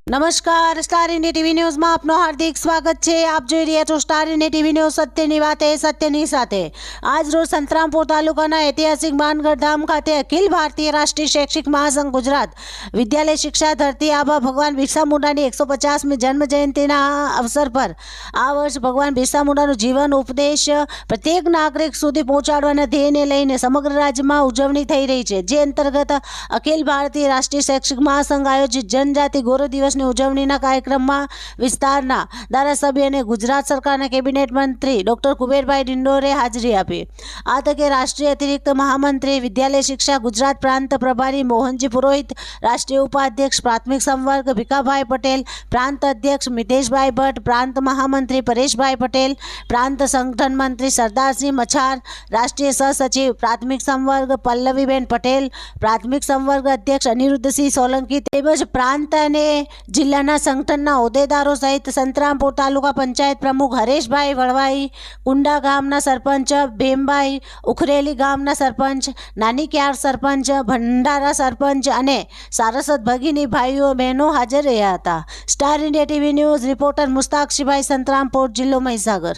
નમસ્કાર, star India TV ન્યૂઝમાં આપનું હાર્દિક સ્વાગત છે। આપ જોઈ રહ્યા છો સ્ટાર ઇન્ડિયા ટીવી ન્યૂઝ, સત્યની વાતે સત્યની સાથે। આજ રોજ સંતરામપુર તાલુકાના ઐતિહાસિક માનગઢ ધામ ખાતે અખિલ ભારતીય રાષ્ટ્રીય શૈક્ષિક મહાસંઘ ગુજરાત વિદ્યાલય શિક્ષા ધરતી આબા ભગવાન બિરસા મુંડાની 150મી જન્મ જયંતિના અવસર પર આ વર્ષ ભગવાન બિરસા મુંડાનું જીવન ઉપદેશ પ્રત્યેક નાગરિક સુધી પહોંચાડવાના ધ્યેયને લઈને સમગ્ર રાજ્યમાં ઉજવણી થઈ રહી છે, જે અંતર્ગત અખિલ ભારતીય રાષ્ટ્રીય શૈક્ષિક મહાસંઘ આયોજિત જનજાતિ ગૌરવ દિવસ ઉજવણીના કાર્યક્રમમાં વિસ્તારના ધારાસભ્ય અને ગુજરાત સરકારના કેબિનેટ મંત્રી ડોક્ટર કુબેરભાઈ ડિંડોરે હાજરી આપી। આ તકે રાષ્ટ્રીય અતિરિક્ત મહામંત્રી વિદ્યાલય શિક્ષા ગુજરાત પ્રાંત પ્રભારી મોહનજી પુરોહિત, રાષ્ટ્રીય ઉપાધ્યક્ષ પ્રાથમિક સંવર્ગ ભીખાભાઈ પટેલ, પ્રાંત અધ્યક્ષ મિતેશભાઈ ભટ્ટ, પ્રાંત મહામંત્રી પરેશભાઈ પટેલ, પ્રાંત સંગઠન મંત્રી સરદારસિંહ મછાર, રાષ્ટ્રીય સહસચિવ પ્રાથમિક સંવર્ગ પલ્લવીબેન પટેલ, પ્રાથમિક સંવર્ગ અધ્યક્ષ અનિરુદ્ધસિંહ સોલંકી તેમજ પ્રાંત અને જિલ્લાના સંગઠનના હોદ્દેદારો સહિત સંતરામપુર તાલુકા પંચાયત પ્રમુખ હરેશભાઈ વળવાઈ, કુંડા ગામના સરપંચ ભીમભાઈ, ઉખરેલી ગામના સરપંચ, નાનીક્યાર સરપંચ, ભંડારા સરપંચ અને સારસ્વત ભગીની ભાઈઓ બહેનો હાજર રહ્યા હતા। Star India TV news reporter Mushtaq શિભાઈ, સંતરામપુર, જિલ્લો મહીસાગર।